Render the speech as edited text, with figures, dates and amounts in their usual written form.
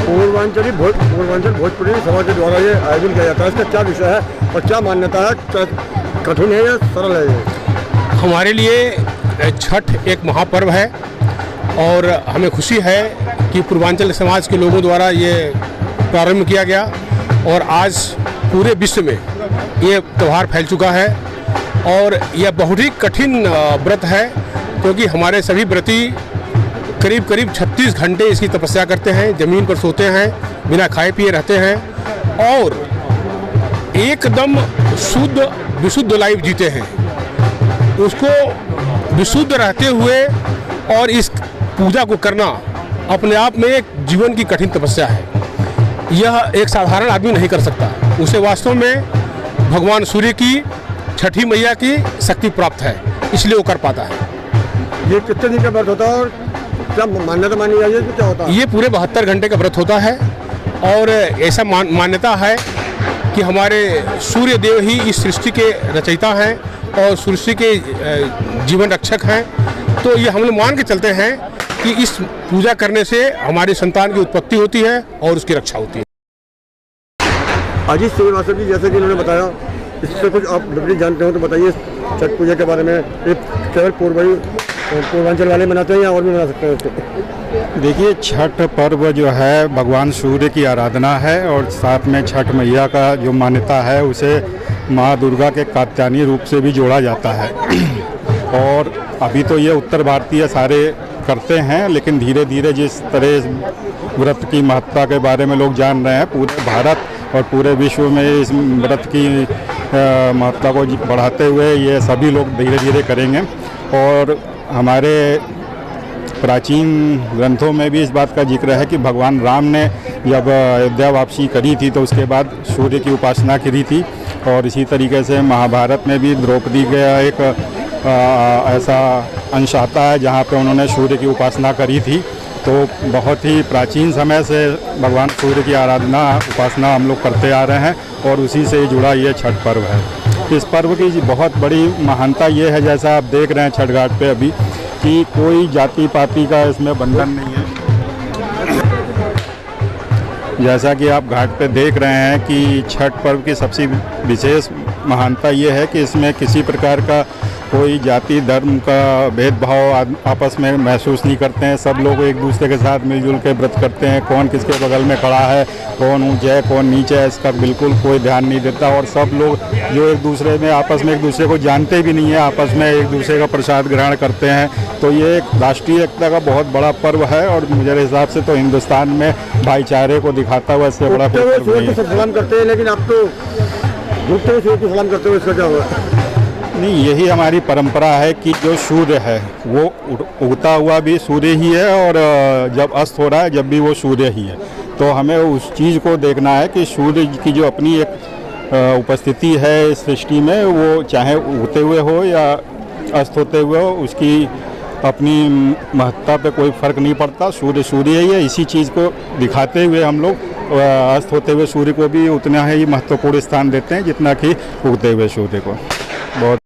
पूर्वांचल भोजपुरी समाज के द्वारा ये आयोजन किया जाता है। इसका क्या विषय है और क्या मान्यता है, क्या कठिन है या सरल है ये? हमारे लिए छठ एक महापर्व है और हमें खुशी है कि पूर्वांचल समाज के लोगों द्वारा ये प्रारंभ किया गया और आज पूरे विश्व में ये त्यौहार फैल चुका है। और यह बहुत ही कठिन व्रत है क्योंकि हमारे सभी व्रती करीब 36 घंटे इसकी तपस्या करते हैं, ज़मीन पर सोते हैं, बिना खाए पिए रहते हैं और एकदम विशुद्ध लाइफ जीते हैं। उसको विशुद्ध रहते हुए और इस पूजा को करना अपने आप में एक जीवन की कठिन तपस्या है। यह एक साधारण आदमी नहीं कर सकता। उसे वास्तव में भगवान सूर्य की, छठी मैया की शक्ति प्राप्त है, इसलिए वो कर पाता है। ये कितने दिन का व्रत होता है और क्या मान्यता मानी जाती है तो क्या होता है? ये पूरे 72 घंटे का व्रत होता है और ऐसा मान्यता है कि हमारे सूर्य देव ही इस सृष्टि के रचयिता हैं और सृष्टि के जीवन रक्षक हैं। तो ये हम लोग मान के चलते हैं कि इस पूजा करने से हमारी संतान की उत्पत्ति होती है और उसकी रक्षा होती है। अजीत श्रीवास्तव जी, जैसे कि उन्होंने बताया, इससे कुछ आप विपरीत जानते हो तो बताइए छठ पूजा के बारे में। ये केवल पूर्वांचल वाले मनाते हैं या और भी मना सकते हैं उसको? देखिए, छठ पर्व जो है भगवान सूर्य की आराधना है और साथ में छठ मैया का जो मान्यता है उसे माँ दुर्गा के कात्यायनी रूप से भी जोड़ा जाता है। और अभी तो ये उत्तर भारतीय सारे करते हैं, लेकिन धीरे धीरे जिस तरह व्रत की महत्ता के बारे में लोग जान रहे हैं, पूरे भारत और पूरे विश्व में इस व्रत की महत्ता को बढ़ाते हुए ये सभी लोग धीरे धीरे करेंगे। और हमारे प्राचीन ग्रंथों में भी इस बात का जिक्र है कि भगवान राम ने जब अयोध्या वापसी करी थी तो उसके बाद सूर्य की उपासना करी थी। और इसी तरीके से महाभारत में भी द्रौपदी का एक ऐसा अंश आता है जहाँ पे उन्होंने सूर्य की उपासना करी थी। तो बहुत ही प्राचीन समय से भगवान सूर्य की आराधना उपासना हम लोग करते आ रहे हैं और उसी से जुड़ा ये छठ पर्व है। इस पर्व की बहुत बड़ी महानता ये है, जैसा आप देख रहे हैं छठ घाट पे अभी, कि कोई जाति पाति का इसमें बंधन नहीं है। जैसा कि आप घाट पे देख रहे हैं कि छठ पर्व की सबसे विशेष महानता ये है कि इसमें किसी प्रकार का कोई जाति धर्म का भेदभाव आपस में महसूस नहीं करते हैं। सब लोग एक दूसरे के साथ मिलजुल के व्रत करते हैं। कौन किसके बगल में खड़ा है, कौन ऊंचा है कौन नीचा है, इसका बिल्कुल कोई ध्यान नहीं देता। और सब लोग जो एक दूसरे में आपस में एक दूसरे को जानते भी नहीं है, आपस में एक दूसरे का प्रसाद ग्रहण करते हैं। तो ये एक राष्ट्रीय एकता का बहुत बड़ा पर्व है और मेरे हिसाब से तो हिंदुस्तान में भाईचारे को दिखाता हुआ इससे बड़ा कोई पर्व नहीं है। सलाम करते हैं, लेकिन आप तो डूबते हुए सूर्य को सलाम करते हुए, इसका क्या हुआ? नहीं, यही हमारी परंपरा है कि जो सूर्य है वो उगता हुआ भी सूर्य ही है और जब अस्त हो रहा है जब भी वो सूर्य ही है। तो हमें उस चीज़ को देखना है कि सूर्य की जो अपनी एक उपस्थिति है इस सृष्टि में, वो चाहे उगते हुए हो या अस्त होते हुए हो, उसकी अपनी महत्ता पे कोई फ़र्क नहीं पड़ता। सूर्य सूर्य ही है। इसी चीज़ को दिखाते हुए हम लोग अस्त होते हुए सूर्य को भी उतना ही महत्वपूर्ण स्थान देते हैं जितना कि उगते हुए सूर्य को। बहुत